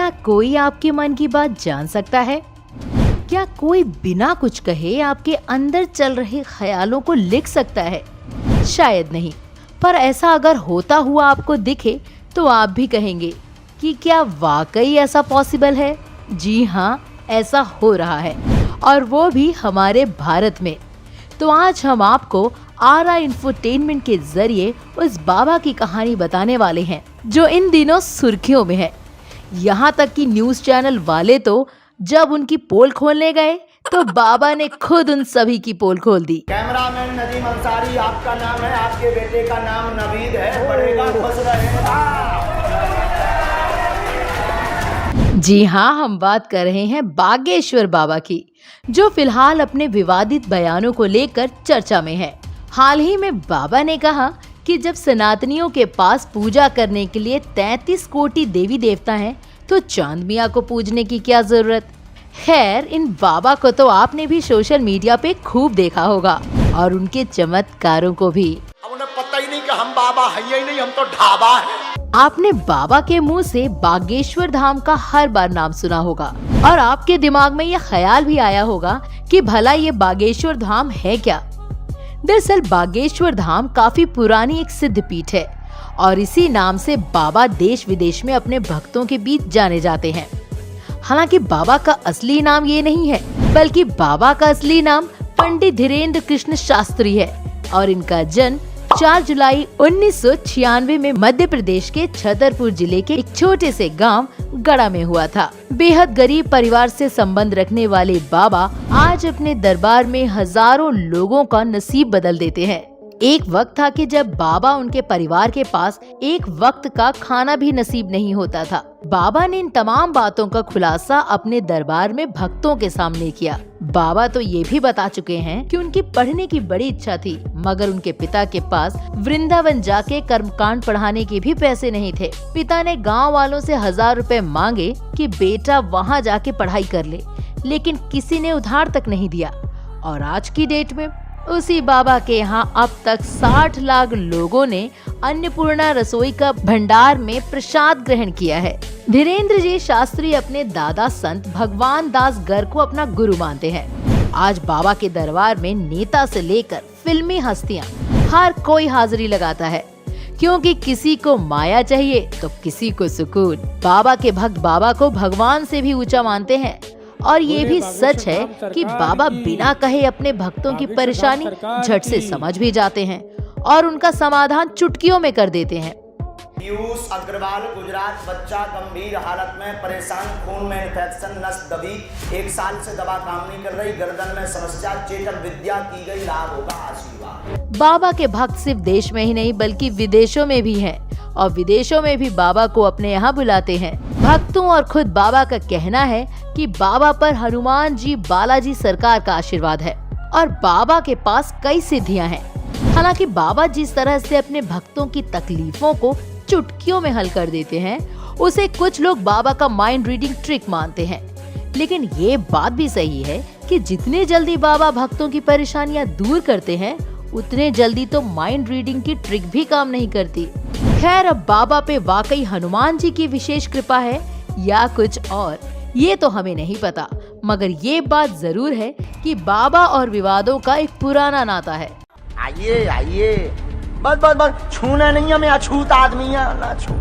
क्या कोई आपके मन की बात जान सकता है? क्या कोई बिना कुछ कहे आपके अंदर चल रहे ख्यालों को लिख सकता है? शायद नहीं, पर ऐसा अगर होता हुआ आपको दिखे तो आप भी कहेंगे कि क्या वाकई ऐसा पॉसिबल है? जी हाँ, ऐसा हो रहा है, और वो भी हमारे भारत में। तो आज हम आपको आरा इंफोटेनमेंट के जरिए उस बाबा की कहानी बताने वाले हैं जो इन दिनों सुर्खियों में है। यहाँ तक कि न्यूज चैनल वाले तो जब उनकी पोल खोलने गए तो बाबा ने खुद उन सभी की पोल खोल दी। कैमरामैन नदीम अंसारी, आपका नाम है, आपके बेटे का नाम नवीद है, पढ़ेगा खुश रहेगा। जी हाँ, हम बात कर रहे हैं बागेश्वर बाबा की, जो फिलहाल अपने विवादित बयानों को लेकर चर्चा में है। हाल ही में बाबा ने कहा कि जब सनातनियों के पास पूजा करने के लिए 33 कोटि देवी देवता हैं, तो चांद मियाँ को पूजने की क्या जरूरत। खैर, इन बाबा को तो आपने भी सोशल मीडिया पे खूब देखा होगा, और उनके चमत्कारों को भी। अब उन्हें पता ही नहीं कि हम बाबा हैं ही नहीं, हम तो ढाबा हैं। आपने बाबा के मुंह से बागेश्वर धाम का हर बार नाम सुना होगा, और आपके दिमाग में यह ख्याल भी आया होगा कि भला ये बागेश्वर धाम है क्या। दरअसल बागेश्वर धाम काफी पुरानी एक सिद्ध पीठ है, और इसी नाम से बाबा देश विदेश में अपने भक्तों के बीच जाने जाते हैं। हालांकि बाबा का असली नाम ये नहीं है, बल्कि बाबा का असली नाम पंडित धीरेन्द्र कृष्ण शास्त्री है, और इनका जन्म 4 जुलाई 1996 में मध्य प्रदेश के छतरपुर जिले के एक छोटे से गांव गड़ा में हुआ था। बेहद गरीब परिवार से संबंध रखने वाले बाबा आज अपने दरबार में हजारों लोगों का नसीब बदल देते हैं। एक वक्त था कि जब बाबा उनके परिवार के पास एक वक्त का खाना भी नसीब नहीं होता था। बाबा ने इन तमाम बातों का खुलासा अपने दरबार में भक्तों के सामने किया। बाबा तो ये भी बता चुके हैं कि उनकी पढ़ने की बड़ी इच्छा थी, मगर उनके पिता के पास वृंदावन जाके कर्मकांड पढ़ाने के भी पैसे नहीं थे। पिता ने गांव वालों से 1000 रुपए मांगे कि बेटा वहां जाके पढ़ाई कर ले, लेकिन किसी ने उधार तक नहीं दिया। और आज की डेट में उसी बाबा के यहाँ अब तक 60 लाख लोगों ने अन्नपूर्णा रसोई का भंडार में प्रसाद ग्रहण किया है। धीरेन्द्र जी शास्त्री अपने दादा संत भगवान दास गर को अपना गुरु मानते हैं। आज बाबा के दरबार में नेता से लेकर फिल्मी हस्तियां हर कोई हाजिरी लगाता है, क्योंकि किसी को माया चाहिए तो किसी को सुकून। बाबा के भक्त बाबा को भगवान से भी ऊंचा मानते हैं, और ये भी सच है कि बाबा बिना कहे अपने भक्तों की परेशानी झट से समझ भी जाते हैं और उनका समाधान चुटकियों में कर देते हैं। पीयूष अग्रवाल, गुजरात, बच्चा गंभीर हालत में परेशान, खून में इन्फेक्शन, नस दबी, 1 साल से दवा काम नहीं कर रही, गर्दन में समस्या, चेतन विद्या की गई, लाभ होगा, आशीर्वाद। बाबा के भक्त सिर्फ देश में ही नहीं बल्कि विदेशों में भी हैं, और विदेशों में भी बाबा को अपने यहाँ बुलाते हैं। भक्तों और खुद बाबा का कहना है कि बाबा पर हनुमान जी बालाजी सरकार का आशीर्वाद है, और बाबा के पास कई सिद्धियां हैं। हालांकि बाबा जिस तरह से अपने भक्तों की तकलीफों को चुटकियों में हल कर देते हैं, उसे कुछ लोग बाबा का माइंड रीडिंग ट्रिक मानते हैं। लेकिन ये बात भी सही है कि जितने जल्दी बाबा भक्तों की परेशानियां दूर करते हैं, उतने जल्दी तो माइंड रीडिंग की ट्रिक भी काम नहीं करती। खैर, अब बाबा पे वाकई हनुमान जी की विशेष कृपा है या कुछ और, ये तो हमें नहीं पता, मगर ये बात जरूर है कि बाबा और विवादों का एक पुराना नाता है। आइए आइए, बस बस बस, छूना नहीं है, मैं अछूत आदमी है, ना छू।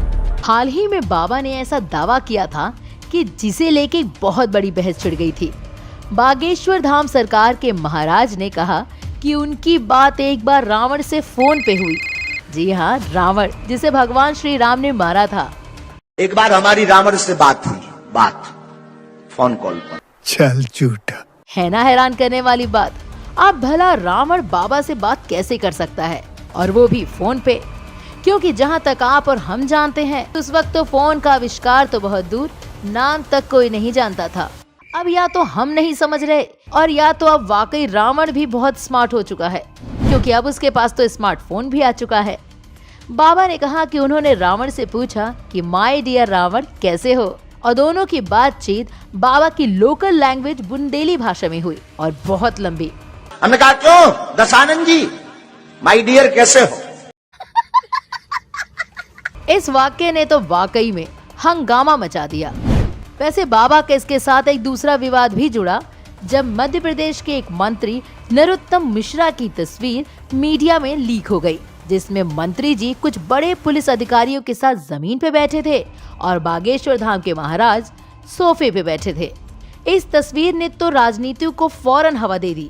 हाल ही में बाबा ने ऐसा दावा किया था कि जिसे लेके बहुत बड़ी बहस छिड़ गई थी। बागेश्वर धाम सरकार के महाराज ने कहा कि उनकी बात एक बार रावण से फोन पे हुई। जी हाँ, रावण, जिसे भगवान श्री राम ने मारा था। एक बार हमारी रावण से बात हुई, बात फोन कॉल पर। चल झूठा है ना हैरान करने वाली बात। अब भला रावण बाबा से बात कैसे कर सकता है, और वो भी फोन पे? क्योंकि जहाँ तक आप और हम जानते हैं, उस वक्त तो फोन का आविष्कार तो बहुत दूर, नाम तक कोई नहीं जानता था। अब या तो हम नहीं समझ रहे, और या तो अब वाकई रावण भी बहुत स्मार्ट हो चुका है, क्योंकि अब उसके पास तो स्मार्टफोन भी आ चुका है। बाबा ने कहा कि उन्होंने रावण से पूछा कि माय डियर रावण कैसे हो, और दोनों की बातचीत बाबा की लोकल लैंग्वेज बुंदेली भाषा में हुई, और बहुत लंबी। हमने कहा, क्यों दशानंद जी, माय डियर कैसे हो? इस वाक्य ने तो वाकई में हंगामा मचा दिया। वैसे बाबा का इसके साथ एक दूसरा विवाद भी जुड़ा, जब मध्य प्रदेश के एक मंत्री नरोत्तम मिश्रा की तस्वीर मीडिया में लीक हो गई, जिसमें मंत्री जी कुछ बड़े पुलिस अधिकारियों के साथ जमीन पे बैठे थे और बागेश्वर धाम के महाराज सोफे पे बैठे थे। इस तस्वीर ने तो राजनीति को फौरन हवा दे दी।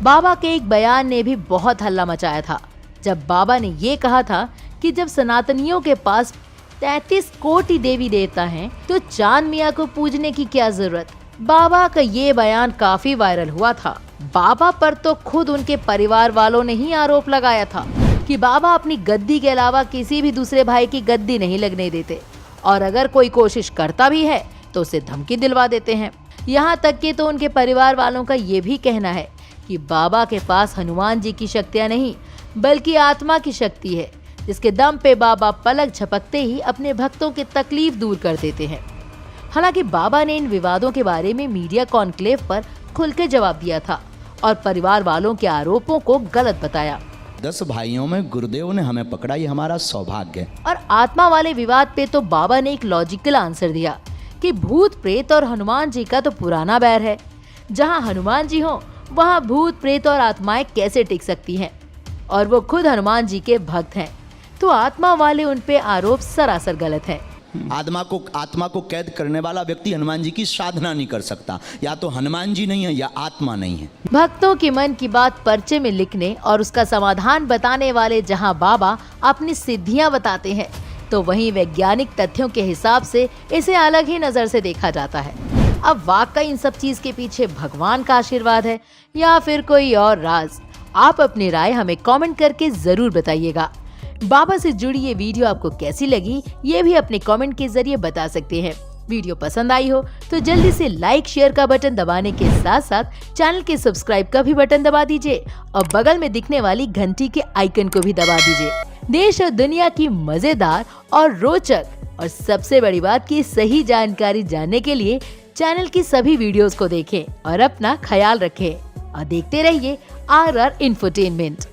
बाबा के एक बयान ने भी बहुत हल्ला मचाया था, जब बाबा ने ये कहा था कि जब सनातनियों के पास 33 कोटि देवी देवता हैं, तो चांद मियाँ को पूजने की क्या जरूरत। बाबा का ये बयान काफी वायरल हुआ था। बाबा पर तो खुद उनके परिवार वालों ने ही आरोप लगाया था कि बाबा अपनी गद्दी के अलावा किसी भी दूसरे भाई की गद्दी नहीं लगने देते, और अगर कोई कोशिश करता भी है तो उसे धमकी दिलवा देते हैं। यहाँ तक कि तो उनके परिवार वालों का ये भी कहना है कि बाबा के पास हनुमान जी की शक्तियाँ नहीं बल्कि आत्मा की शक्ति है, जिसके दम पे बाबा पलक झपकते ही अपने भक्तों की तकलीफ दूर कर देते हैं। हालांकि बाबा ने इन विवादों के बारे में मीडिया कॉन्क्लेव पर खुल के जवाब दिया था और परिवार वालों के आरोपों को गलत बताया। 10 भाइयों में गुरुदेव ने हमें पकड़ा, ये हमारा सौभाग्य है। और आत्मा वाले विवाद पे तो बाबा ने एक लॉजिकल आंसर दिया कि भूत प्रेत और हनुमान जी का तो पुराना बैर है। जहाँ हनुमान जी हो वहाँ भूत प्रेत और आत्माएं कैसे टिक सकती हैं, और वो खुद हनुमान जी के भक्त हैं, तो आत्मा वाले उन पे आरोप सरासर गलत है। आत्मा को कैद करने वाला व्यक्ति हनुमान जी की साधना नहीं कर सकता। या तो हनुमान जी नहीं है या आत्मा नहीं है। भक्तों के मन की बात पर्चे में लिखने और उसका समाधान बताने वाले जहां बाबा अपनी सिद्धियां बताते हैं, तो वहीं वैज्ञानिक तथ्यों के हिसाब से इसे अलग ही नजर से देखा जाता है। अब वाकई इन सब चीज के पीछे भगवान का आशीर्वाद है या फिर कोई और राज? आप अपनी राय हमें कमेंट करके जरूर बताइएगा। बाबा से जुड़ी ये वीडियो आपको कैसी लगी, ये भी अपने कमेंट के जरिए बता सकते हैं। वीडियो पसंद आई हो तो जल्दी से लाइक शेयर का बटन दबाने के साथ साथ चैनल के सब्सक्राइब का भी बटन दबा दीजिए और बगल में दिखने वाली घंटी के आइकन को भी दबा दीजिए। देश और दुनिया की मजेदार और रोचक और सबसे बड़ी बात की सही जानकारी जानने के लिए चैनल की सभी वीडियोस को देखें और अपना ख्याल रखें और देखते रहिए RR इंफोटेनमेंट।